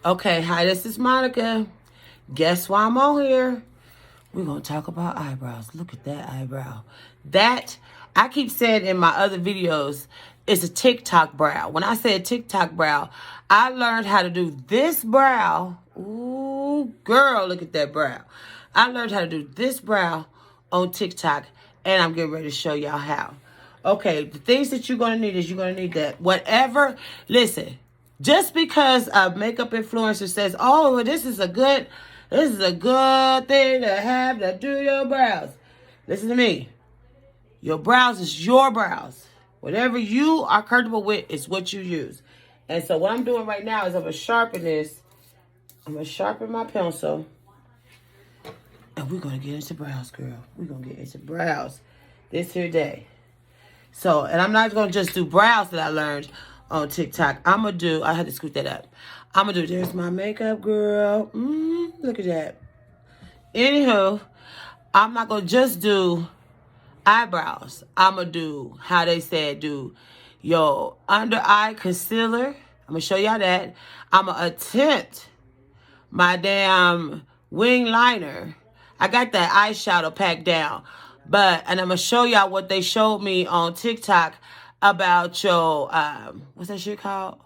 Okay, hi, this is Monica. Guess why I'm on here? We're going to talk about eyebrows. Look at that eyebrow. That, I keep saying in my other videos, is a TikTok brow. When I say a TikTok brow, I learned how to do this brow. Ooh, girl, look at that brow. I learned how to do this brow on TikTok, and I'm getting ready to show y'all how. Okay, the things that you're going to need is you're going to need that. Whatever, listen, just because a makeup influencer says, oh, well, this is a good thing to have to do your brows. Listen to me. Your brows is your brows. Whatever you are comfortable with is what you use. And so what I'm doing right now is I'm going to sharpen this. I'm going to sharpen my pencil. And we're going to get into brows, girl. We're going to get into brows this here day. So, and I'm not going to just do brows that I learned on TikTok. I'm going to do, I had to scoot that up. I'm going to do, there's my makeup, girl. Look at that. Anywho, I'm not going to just do eyebrows. I'm going to do, how they said, do your under eye concealer. I'm going to show y'all that. I'm going to attempt my damn wing liner. I got that eyeshadow packed down. And I'm going to show y'all what they showed me on TikTok about your, what's that shit called?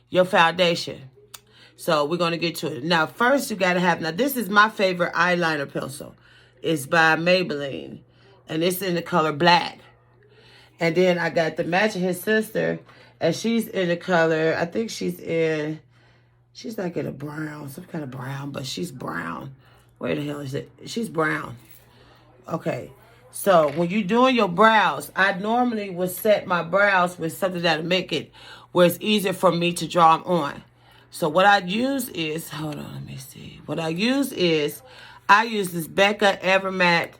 Your foundation. So we're going to get to it. Now, first you got to have, now this is my favorite eyeliner pencil. It's by Maybelline. And it's in the color black. And then I got the matching his sister. And she's in the color, I think she's like in a brown, some kind of brown, but she's brown. Where the hell is it? She's brown. Okay. So when you're doing your brows, I normally would set my brows with something that'll make it where it's easier for me to draw them on. So what I use is, hold on, let me see. What I use is, I use this Becca Evermatte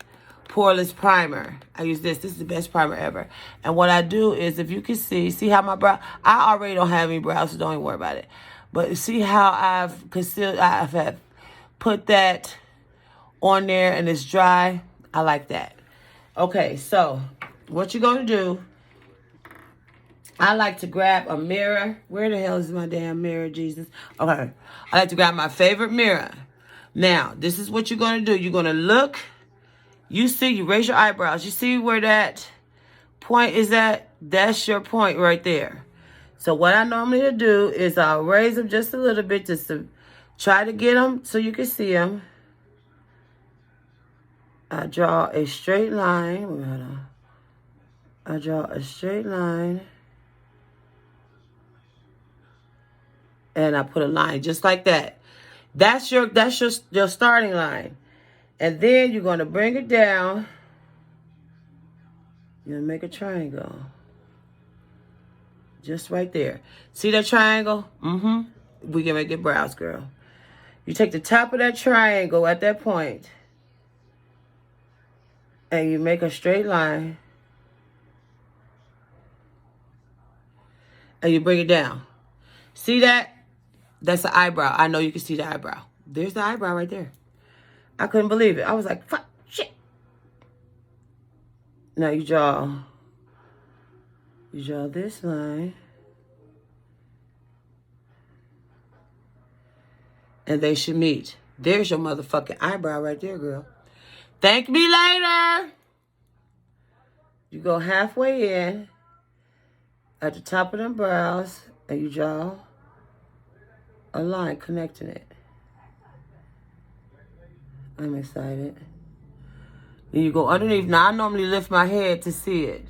Poreless Primer. I use this. This is the best primer ever. And what I do is, if you can see how my brow, I already don't have any brows, so don't even worry about it. But see how I've concealed, I've put that on there and it's dry. I like that. Okay, so what you're going to do, I like to grab a mirror. Where the hell is my damn mirror, Jesus? Okay, I like to grab my favorite mirror. Now, this is what you're going to do. You're going to look. You see, you raise your eyebrows. You see where that point is at? That's your point right there. So what I normally do is I'll raise them just a little bit just to try to get them so you can see them. I draw a straight line. I draw a straight line. And I put a line just like that. That's your starting line. And then you're going to bring it down. You're going to make a triangle. Just right there. See that triangle? We can make it brows, girl. You take the top of that triangle at that point. And you make a straight line. And you bring it down. See that? That's the eyebrow. I know you can see the eyebrow. There's the eyebrow right there. I couldn't believe it. I was like, fuck, shit. Now you draw this line. And they should meet. There's your motherfucking eyebrow right there, girl. Thank me later. You go halfway in at the top of them brows and you draw a line connecting it. I'm excited. Then you go underneath. Now I normally lift my head to see it.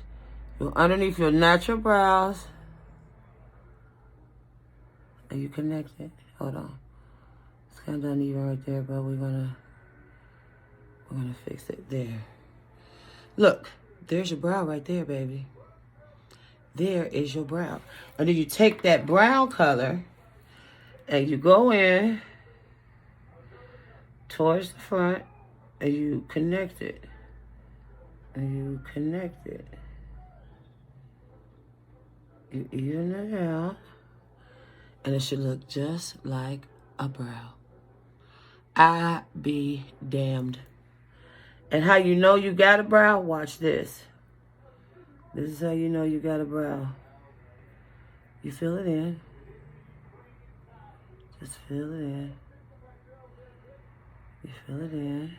Go underneath your natural brows and you connect it. Hold on. It's kind of uneven right there, but we're gonna fix it there. Look, there's your brow right there, baby. There is your brow. And then you take that brown color and you go in towards the front and you connect it. And you connect it. You even it out. And it should look just like a brow. I be damned. And how you know you got a brow? Watch this. This is how you know you got a brow. You fill it in. Just fill it in. You fill it in.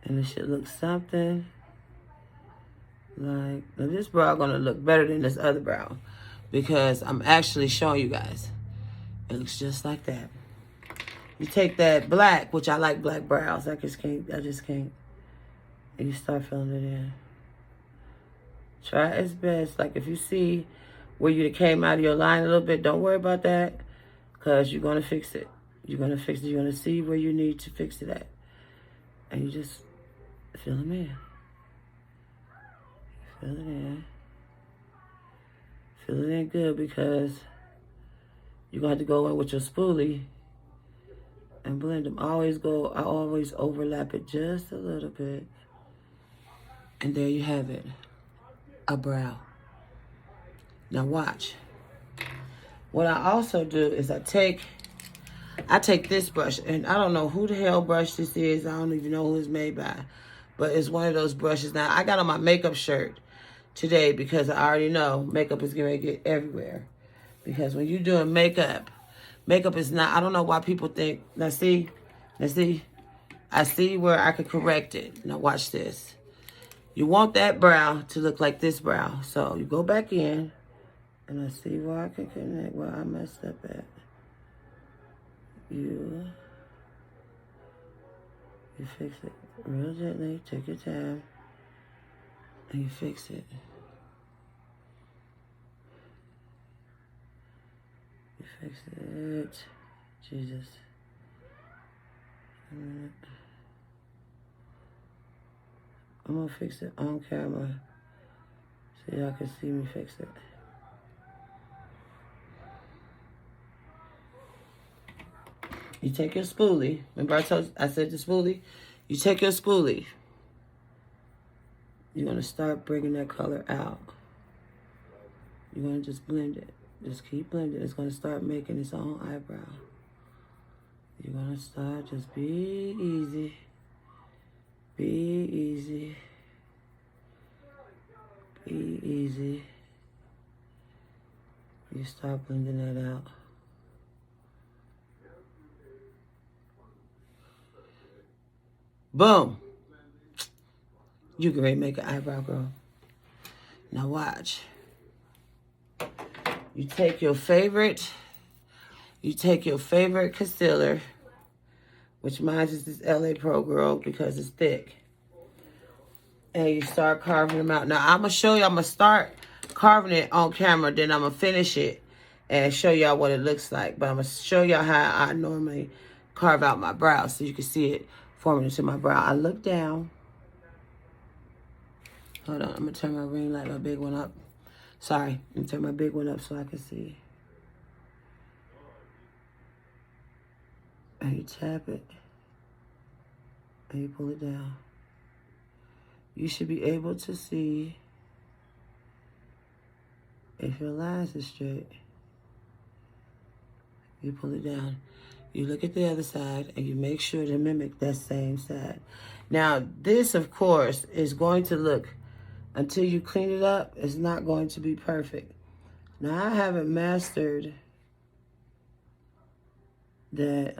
And it should look something like, now this brow gonna look better than this other brow because I'm actually showing you guys. It looks just like that. You take that black, which I like black brows. I just can't. And you start filling it in. Try its best. Like if you see where you came out of your line a little bit, don't worry about that because you're gonna fix it. You're gonna fix it. You're gonna see where you need to fix it at. And you just fill them in. Fill it in. Fill it in good because you're going to have to go in with your spoolie and blend them. I always overlap it just a little bit. And there you have it. A brow. Now watch. What I also do is I take this brush, and I don't know who the hell brush this is. I don't even know who it's made by. But it's one of those brushes. Now, I got on my makeup shirt today because I already know makeup is going to get everywhere. Because when you're doing makeup is not, I don't know why people think, now see, I see where I could correct it. Now watch this. You want that brow to look like this brow. So you go back in, and I see where I can connect, where I messed up at. You fix it real gently, take your time, and you fix it. You fix it. Jesus. I'm gonna fix it on camera so y'all can see me fix it. You take your spoolie. Remember I said the spoolie? You take your spoolie. You're going to start bringing that color out. You're going to just blend it. Just keep blending. It's going to start making its own eyebrow. You're going to start, just be easy. Be easy. Be easy. You start blending that out. Boom. You can really make an eyebrow girl. Now watch. You take your favorite concealer, which mine is this LA Pro Girl because it's thick. And you start carving them out. Now I'm gonna show you, I'm gonna start carving it on camera, then I'm gonna finish it and show y'all what it looks like. But I'm gonna show y'all how I normally carve out my brows so you can see it forming into my brow. I look down. Hold on, I'm gonna turn my ring light, my big one up. Sorry, I'm gonna turn my big one up so I can see. And you tap it, and you pull it down. You should be able to see if your lines are straight. You pull it down. You look at the other side, and you make sure to mimic that same side. Now, this, of course, is going to look, until you clean it up, it's not going to be perfect. Now, I haven't mastered that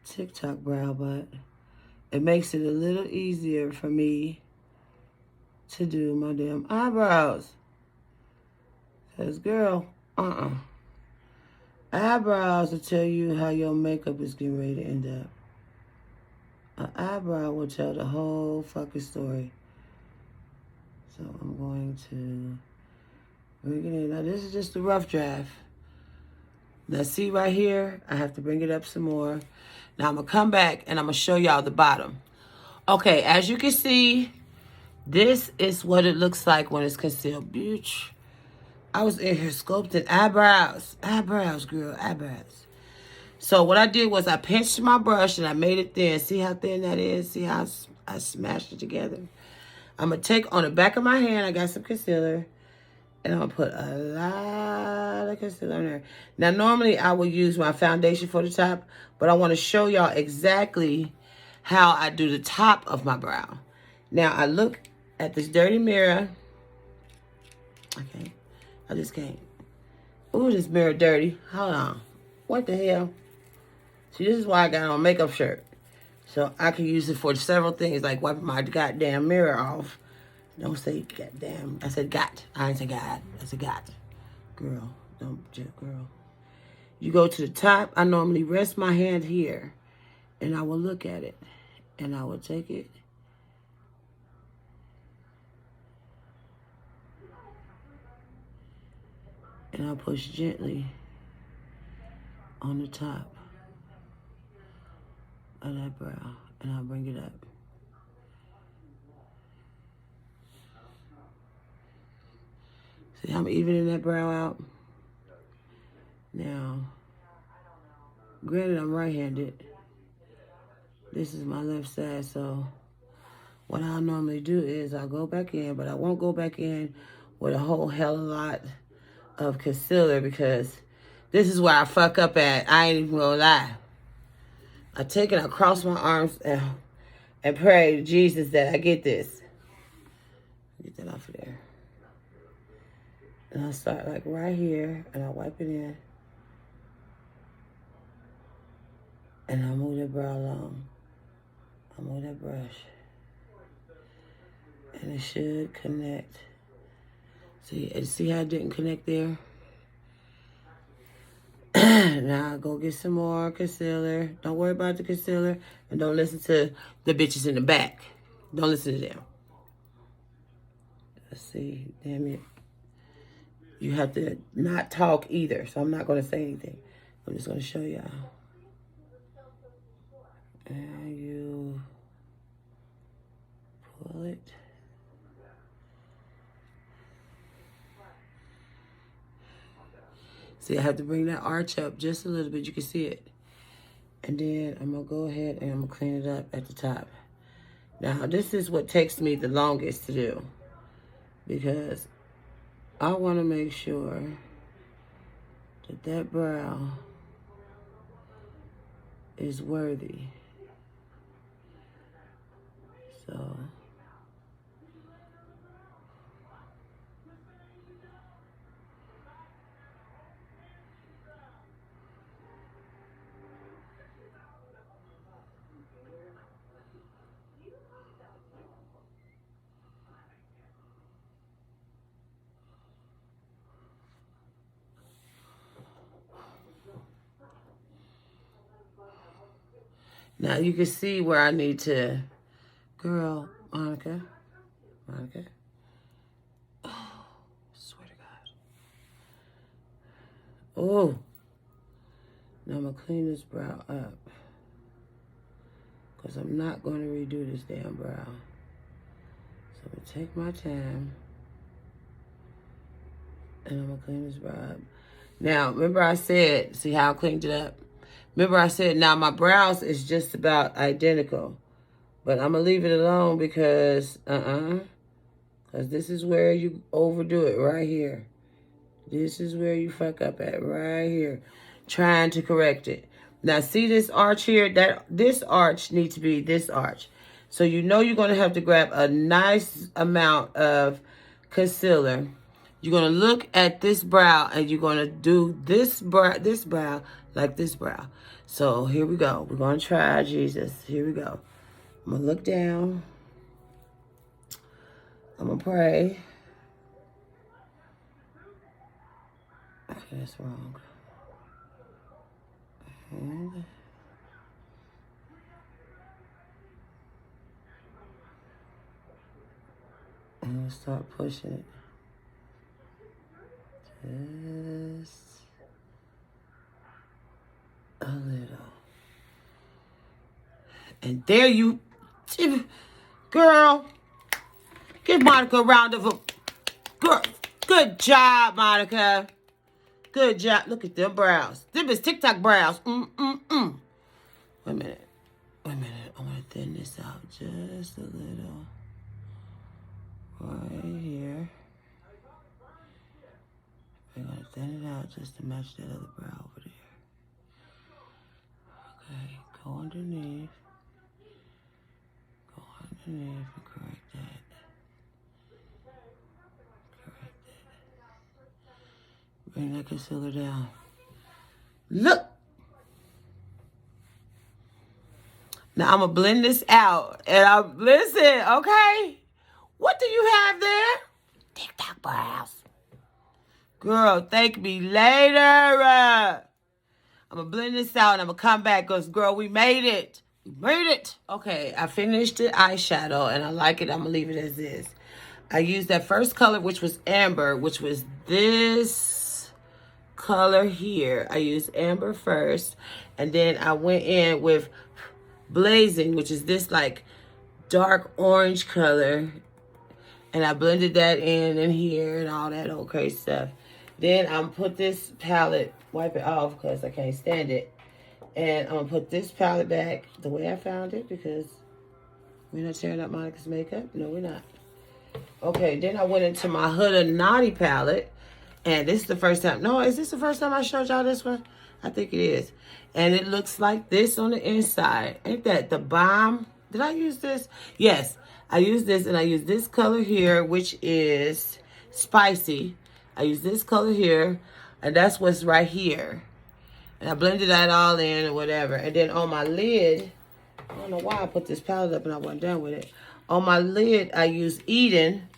TikTok brow, but it makes it a little easier for me to do my damn eyebrows. Because, girl, eyebrows will tell you how your makeup is getting ready to end up. An eyebrow will tell the whole fucking story. So I'm going to bring it in. Now this is just a rough draft. Now see right here, I have to bring it up some more. Now I'm going to come back and I'm going to show y'all the bottom. Okay, as you can see, this is what it looks like when it's concealed. Bitch, I was in here sculpting eyebrows. Eyebrows, girl, eyebrows. So what I did was I pinched my brush and I made it thin. See how thin that is? See how I smashed it together? I'm going to take on the back of my hand, I got some concealer, and I'm going to put a lot of concealer on there. Now, normally I would use my foundation for the top, but I want to show y'all exactly how I do the top of my brow. Now, I look at this dirty mirror, I can't. I just can't. Ooh, this mirror dirty. Hold on. What the hell? See, this is why I got on a makeup shirt. So I can use it for several things, like wiping my goddamn mirror off. Don't say goddamn. I said got. I ain't say God. I said got. Girl, don't, girl. You go to the top. I normally rest my hand here. And I will look at it. And I will take it. And I'll push gently on the top of that brow. And I'll bring it up. See, I'm evening that brow out. Now, granted, I'm right-handed. This is my left side, so what I'll normally do is I'll go back in, but I won't go back in with a whole hell of a lot of concealer because this is where I fuck up at. I ain't even gonna lie. I take it across my arms and pray to Jesus that I get this. Get that off of there. And I'll start like right here, and I'll wipe it in. And I'll move that brow along. I'll move that brush. And it should connect. See how it didn't connect there? Now I'll go get some more concealer. Don't worry about the concealer. And don't listen to the bitches in the back. Don't listen to them. Let's see. Damn it. You have to not talk either. So I'm not going to say anything. I'm just going to show y'all. And you pull it. See, I have to bring that arch up just a little bit. You can see it. And then I'm going to go ahead and I'm going to clean it up at the top. Now, this is what takes me the longest to do. Because I want to make sure that that brow is worthy. So now you can see where I need to, girl, Monica. Oh, swear to God. Oh, now I'm gonna clean this brow up because I'm not going to redo this damn brow. So I'm gonna take my time and I'm gonna clean this brow up. Now, remember I said, see how I cleaned it up? Remember I said, now my brows is just about identical. But I'm going to leave it alone because, because this is where you overdo it right here. This is where you fuck up at right here. Trying to correct it. Now, see this arch here? This arch needs to be this arch. So you know you're going to have to grab a nice amount of concealer. You're going to look at this brow and you're going to do this brow like this brow. So here we go. We're going to try Jesus. Here we go. I'm going to look down. I'm going to pray. Okay, that's wrong. And I'm going to start pushing it. Just a little. And there you, girl, give Monica a round of applause. Girl, good job, Monica. Good job. Look at them brows. Them is TikTok brows. Wait a minute. I want to thin this out just a little. Right here. We're going to thin it out just to match that other brow over there. Okay, go underneath. Go underneath and correct that. Correct that. Bring that concealer down. Look. Now I'm gonna blend this out, and listen, okay? What do you have there? TikTok brows. Girl, thank me later. I'm gonna blend this out, and I'm gonna come back, because, girl, we made it. We made it. Okay, I finished the eyeshadow, and I like it. I'm gonna leave it as is. I used that first color, which was amber, which was this color here. I used amber first, and then I went in with blazing, which is this like dark orange color, and I blended that in and here and all that old crazy stuff. Then I'm put this palette, wipe it off because I can't stand it, and I'm gonna put this palette back the way I found it, because we're not tearing up Monica's makeup. No, we're not. Okay, then I went into my Huda Naughty palette, and this is the first time. No, is this the first time I showed y'all this one? I think it is. And it looks like this on the inside. Ain't that the bomb? Did I use this? Yes, I used this, and I used this color here, which is spicy. I used this color here, and that's what's right here. And I blended that all in or whatever. And then on my lid, I don't know why I put this palette up and I wasn't done with it. On my lid, I used Eden,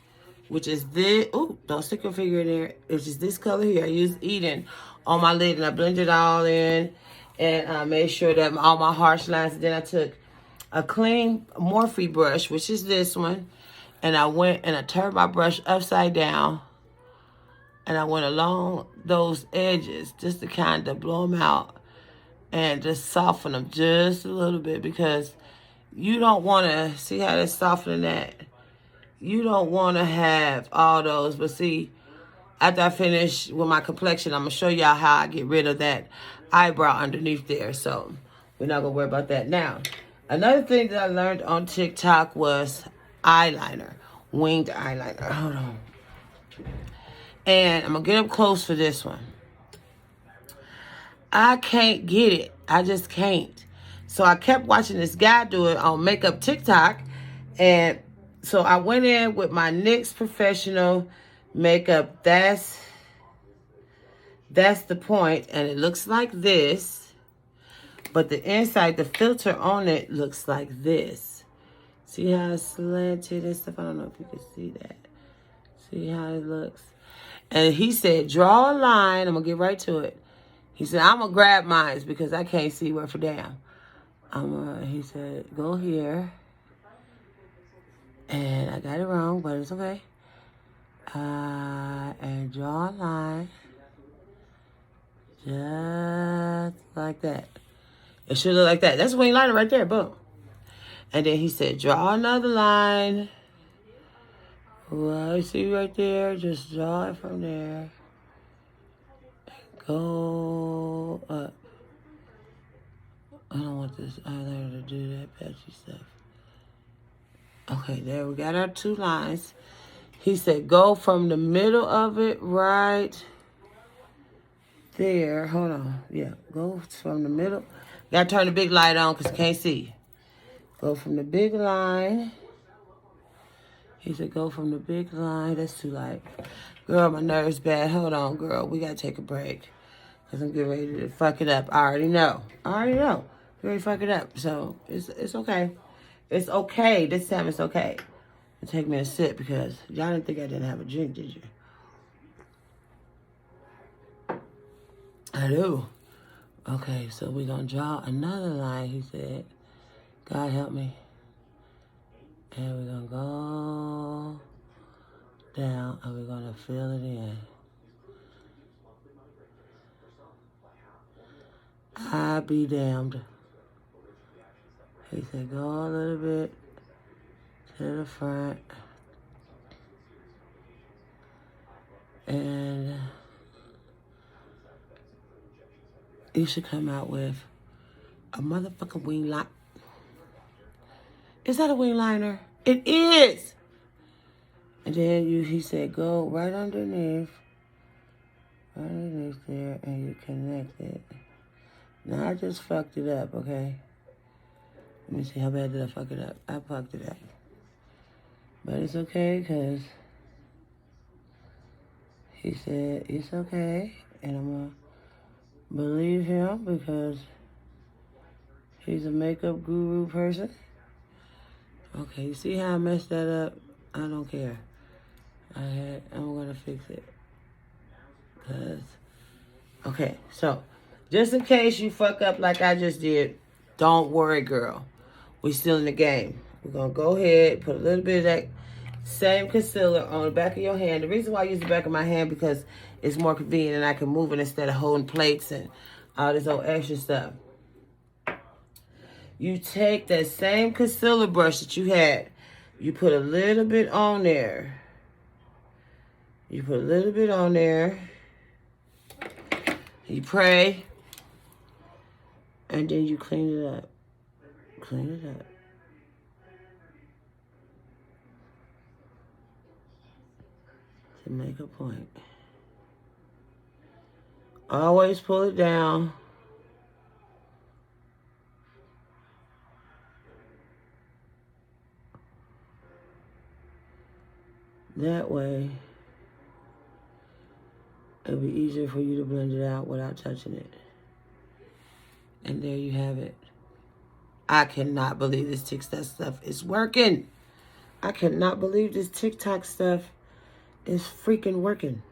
which is this. Ooh, don't stick your finger in there. Which is this color here. I used Eden on my lid, and I blended it all in. And I made sure that all my harsh lines. And then I took a clean Morphe brush, which is this one. And I went and I turned my brush upside down. And I went along those edges just to kind of blow them out. And just soften them just a little bit, because you don't want to, see how they're softening that? You don't want to have all those. But see, after I finish with my complexion, I'm going to show y'all how I get rid of that eyebrow underneath there. So we're not going to worry about that now. Another thing that I learned on TikTok was eyeliner. Winged eyeliner. Hold on. And I'm going to get up close for this one. I can't get it. I just can't. So I kept watching this guy do it on Makeup TikTok. And so I went in with my NYX Professional Makeup. That's the point. And it looks like this. But the inside, the filter on it looks like this. See how it's slanted and stuff? I don't know if you can see that. See how it looks? And he said, draw a line. I'm going to get right to it. He said, I'm going to grab mine because I can't see worth a damn. He said, go here. And I got it wrong, but it's okay. And draw a line. Just like that. It should look like that. That's a wing liner right there. Boom. And then he said, draw another line. Well, you see right there? Just draw it from there. Go up. I don't want this eyeliner to do that patchy stuff. Okay, there we got our two lines. He said go from the middle of it right there. Hold on. Yeah, go from the middle. Gotta turn the big light on because I can't see. Go from the big line. He said go from the big line. That's too light. Girl, my nerves bad. Hold on, girl. We gotta take a break. Because I'm getting ready to fuck it up. I already know. Get ready to fuck it up. So, it's okay. It's okay. This time it's okay. It'll take me a sip because y'all didn't think I didn't have a drink, did you? I do. Okay, so we're going to draw another line, he said. God help me. And we're going to go down and we're going to fill it in. I be damned. He said, go a little bit to the front. And you should come out with a motherfucking wing liner. Is that a wing liner? It is! And then he said, go right underneath there, and you connect it. Now, I just fucked it up, okay? Let me see, how bad did I fuck it up? I fucked it up. But it's okay, because he said, it's okay. And I'm going to believe him because he's a makeup guru person. Okay, you see how I messed that up? I don't care. I'm going to fix it. Okay, so just in case you fuck up like I just did, don't worry, girl. We still in the game. We're going to go ahead, put a little bit of that same concealer on the back of your hand. The reason why I use the back of my hand because it's more convenient and I can move it instead of holding plates and all this old extra stuff. You take that same concealer brush that you had. You put a little bit on there. You put a little bit on there. You pray. And then you clean it up. Clean it up. To make a point. Always pull it down. That way, it'll be easier for you to blend it out without touching it. And there you have it. I cannot believe this TikTok stuff is working. I cannot believe this TikTok stuff is freaking working.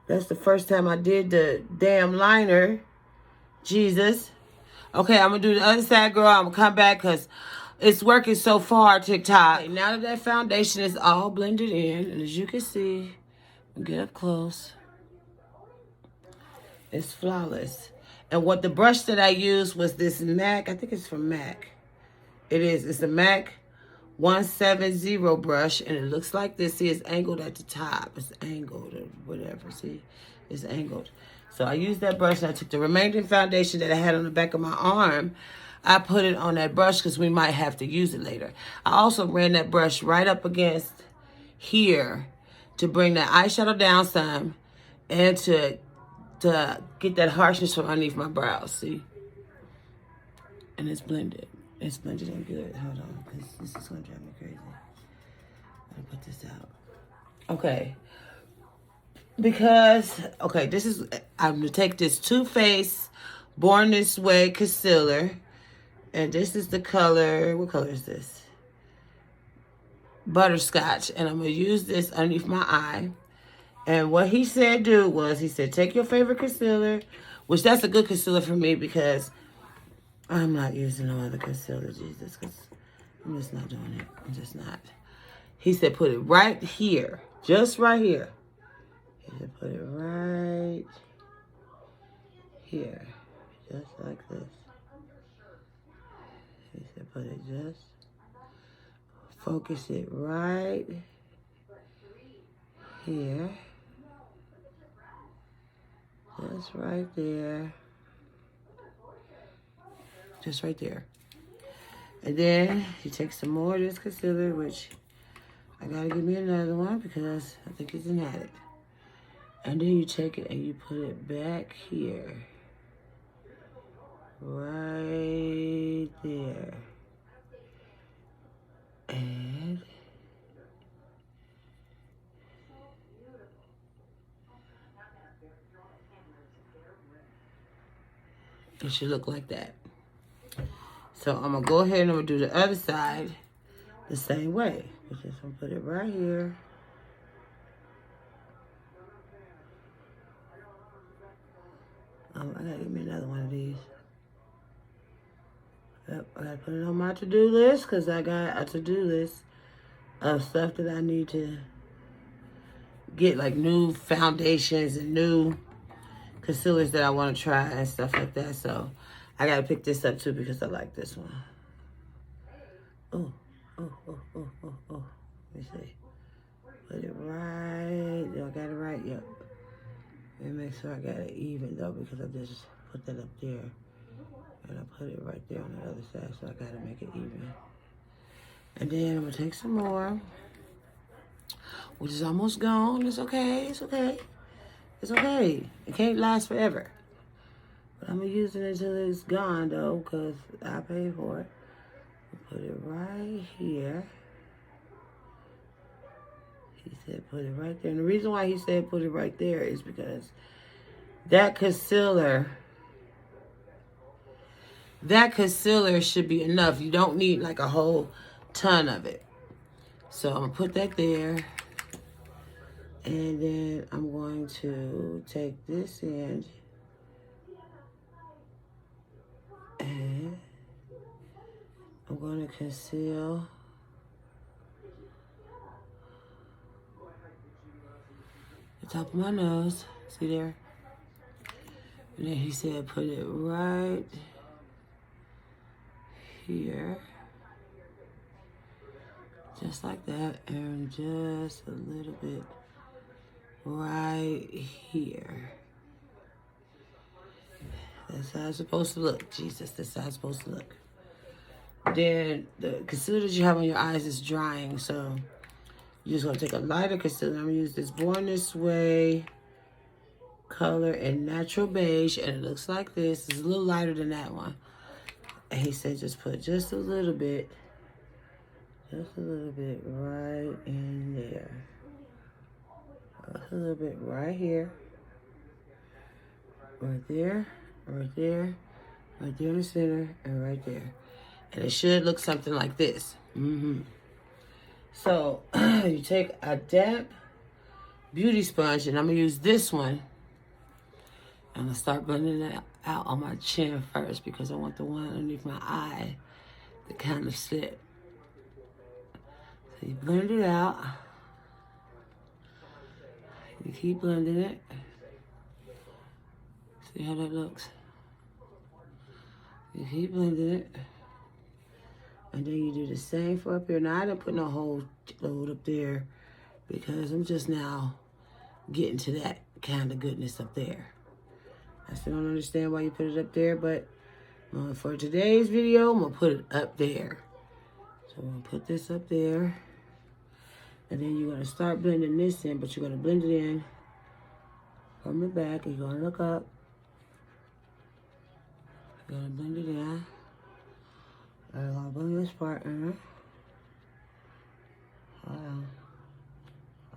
That's the first time I did the damn liner. Jesus. Okay, I'm going to do the other side, girl. I'm going to come back because it's working so far, TikTok. Okay, now that foundation is all blended in, and as you can see, get up close. It's flawless. And what the brush that I used was this MAC. I think it's from MAC. It is. It's a MAC 170 brush, and it looks like this. See, it's angled at the top. It's angled or whatever. See, it's angled. So I used that brush, and I took the remaining foundation that I had on the back of my arm. I put it on that brush because we might have to use it later. I also ran that brush right up against here to bring that eyeshadow down some and to get that harshness from underneath my brows, see? And it's blended. It's blended in good. Hold on, because this is going to drive me crazy. Let me put this out. Okay. Because, okay, this is, I'm going to take this Too Faced Born This Way concealer. And this is the color, what color is this? Butterscotch. And I'm going to use this underneath my eye. And what he said do was, he said, take your favorite concealer, which that's a good concealer for me because I'm not using no other concealer, Jesus, because I'm just not doing it. I'm just not. He said, put it right here, just right here. He said, put it right here, just like this. He said, put it just, focus it right here. Just right there. Just right there. And then you take some more of this concealer, which I gotta give me another one because I think it's an addict. And then you take it and you put it back here. Right there. And it should look like that. So I'm going to go ahead and I'm going to do the other side the same way. Which is I'm going to put it right here. I got to give me another one of these. Yep, I got to put it on my to-do list because I got a to-do list of stuff that I need to get, like new foundations and new concealers that I want to try and stuff like that. So I got to pick this up too because I like this one. Oh. Let me see. Put it right. Do I got it right? Yep. And make sure I got it even though because I just put that up there. And I put it right there on the other side. So I got to make it even. And then I'm going to take some more. Which is almost gone. It's okay. It's okay. It's okay. It can't last forever. But I'm going to use it until it's gone, though, because I paid for it. Put it right here. He said put it right there. And the reason why he said put it right there is because that concealer should be enough. You don't need like a whole ton of it. So I'm going to put that there. And then I'm going to take this end and I'm going to conceal the top of my nose. See there? And then he said put it right here. Just like that. And just a little bit right here. That's how it's supposed to look. Jesus, that's how it's supposed to look. Then the concealer that you have on your eyes is drying, so you're just gonna take a lighter concealer. I'm gonna use this Born This Way color in Natural Beige, and it looks like this. It's a little lighter than that one. And he said just put just a little bit right in there. A little bit right here. Right there, right there, right there in the center, and right there. And it should look something like this. So you take a damp beauty sponge, and I'm gonna use this one. I'm gonna start blending it out on my chin first because I want the one underneath my eye to kind of slip. So you blend it out. You keep blending it. See how that looks? You keep blending it. And then you do the same for up here. Now, I didn't put no whole load up there because I'm just now getting to that kind of goodness up there. I still don't understand why you put it up there, but for today's video, I'm going to put it up there. So I'm going to put this up there. And then you're going to start blending this in, but you're going to blend it in from the back. And you're going to look up. You're going to blend it in. I'm going to blend this part in.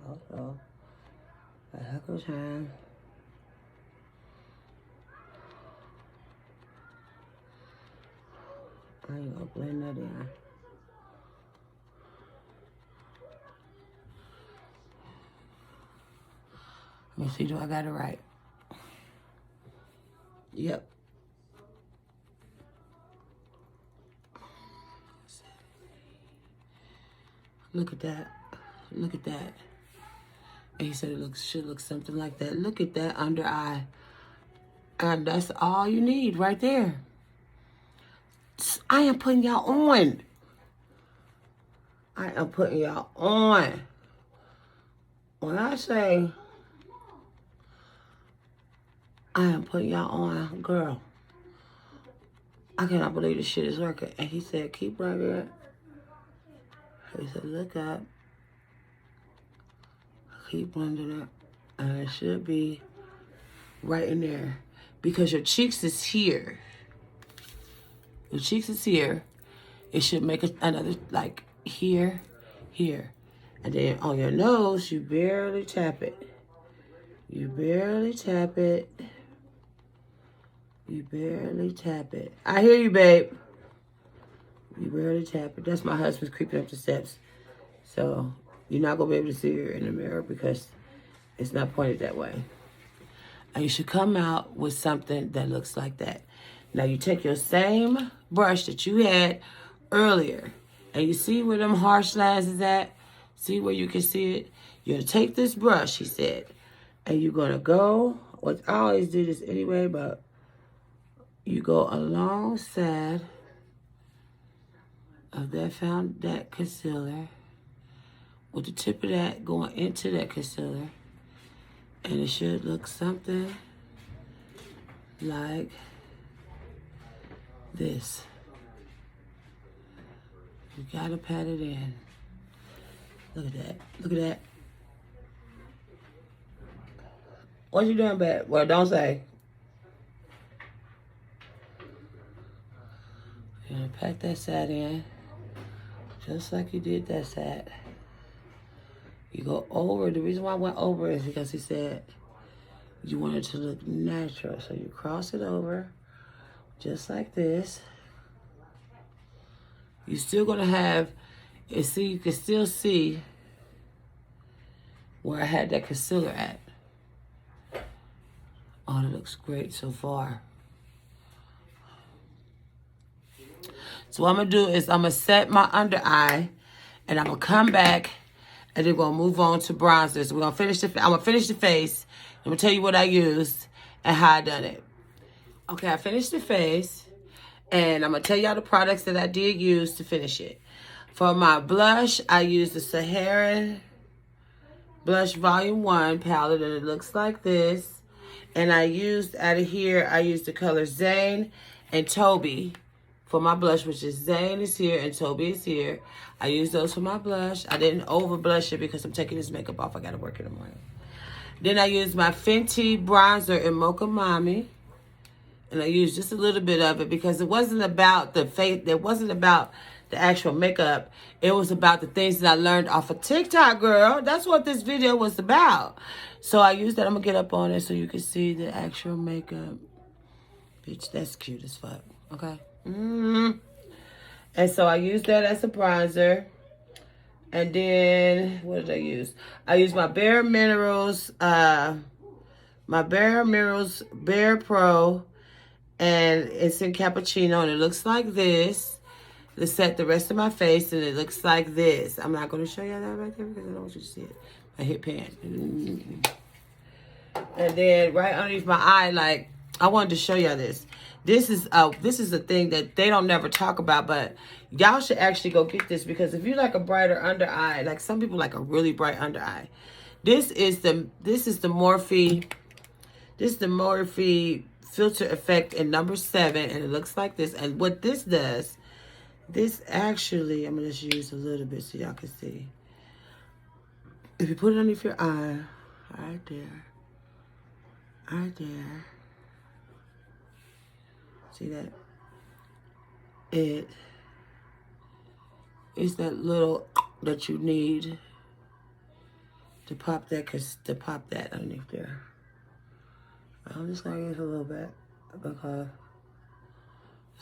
Also, a heck of time. I'm going to blend that in. Let me see, do I got it right? Yep. Look at that. Look at that. And he said it should look something like that. Look at that under eye. And that's all you need right there. I am putting y'all on. I am putting y'all on. When I say I am putting y'all on, girl, I cannot believe this shit is working. And he said, keep right there. He said, look up. Keep blending it. And it should be right in there. Because your cheeks is here. Your cheeks is here. It should make another, like, here, here. And then on your nose, you barely tap it. You barely tap it. You barely tap it. I hear you, babe. You barely tap it. That's my husband's creeping up the steps. So you're not going to be able to see her in the mirror because it's not pointed that way. And you should come out with something that looks like that. Now you take your same brush that you had earlier. And you see where them harsh lines is at? See where you can see it? You're going to take this brush, he said. And you're going to go. Well, I always do this anyway, but you go alongside of that concealer with the tip of that going into that concealer, and it should look something like this. You gotta pat it in. Look at that. Look at that. What you doing, babe? Well, don't say. You're gonna pat that side in, just like you did that side. You go over. The reason why I went over is because he said you want it to look natural. So you cross it over just like this. You're still going to have, and see, you can still see where I had that concealer at. Oh, it looks great so far. So what I'm going to do is I'm going to set my under eye, and I'm going to come back, and then we're going to move on to bronzers. We're going to finish I'm going to finish the face. I'm going to tell you what I used and how I done it. Okay, I finished the face, and I'm going to tell y'all the products that I did use to finish it. For my blush, I used the Saharan Blush Volume 1 palette, and it looks like this. And I used, out of here, I used the color Zane and Toby for my blush, which is Zane is here and Toby is here. I used those for my blush. I didn't over blush it because I'm taking this makeup off. I got to work in the morning. Then I used my Fenty bronzer in Mocha Mommy. And I used just a little bit of it because it wasn't about the face. It wasn't about the actual makeup. It was about the things that I learned off of TikTok, girl. That's what this video was about. So I used that. I'm going to get up on it so you can see the actual makeup. Bitch, that's cute as fuck. Okay. And so I used that as a bronzer. And then, what did I use? I used my Bare Minerals, Bare Pro. And it's in cappuccino, and it looks like this. To set the rest of my face, and it looks like this. I'm not going to show you that right there because I don't want you to see it. I hit pan. And then right underneath my eye, like, I wanted to show y'all this. This is a thing that they don't never talk about, but y'all should actually go get this because if you like a brighter under eye, like some people like a really bright under eye, this is the Morphe. This is the Morphe filter effect in number 7, and it looks like this. And what this does, this actually, I'm gonna just use a little bit so y'all can see. If you put it underneath your eye, right there, see that? It's that little that you need to pop that underneath there. I'm just gonna use a little bit because,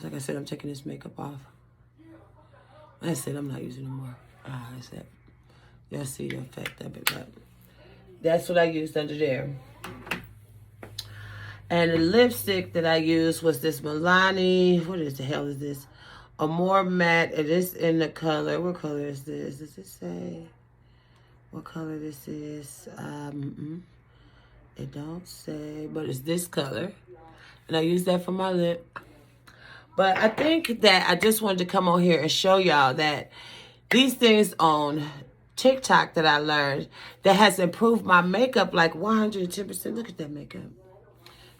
like I said, I'm taking this makeup off. I said I'm not using it anymore. That's it. Y'all see the effect of it, but that's what I used under there. And the lipstick that I used was this Milani. What is the hell is this? A more matte. It is in the color. What color is this? Does it say what color this is? It don't say, but it's this color. And I use that for my lip. But I think that I just wanted to come on here and show y'all that these things on TikTok that I learned that has improved my makeup like 110%. Look at that makeup.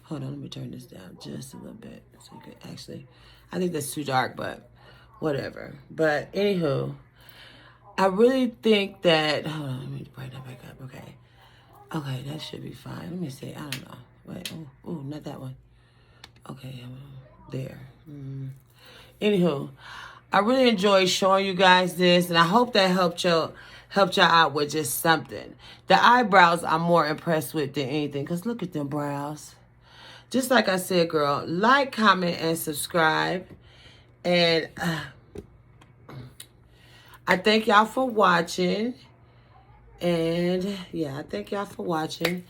Hold on, let me turn this down just a little bit. So you can actually, I think that's too dark, but whatever. But anywho, I really think that, hold on, let me brighten that back up, okay. Okay, that should be fine. Let me see. I don't know. Wait. Oh, not that one. Okay, there. Anywho, I really enjoyed showing you guys this, and I hope that helped y'all out with just something. The eyebrows I'm more impressed with than anything, because look at them brows. Just like I said, girl, like, comment, and subscribe. And I thank y'all for watching. And yeah, I thank y'all for watching.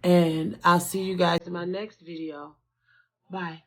And I'll see you guys in my next video. Bye.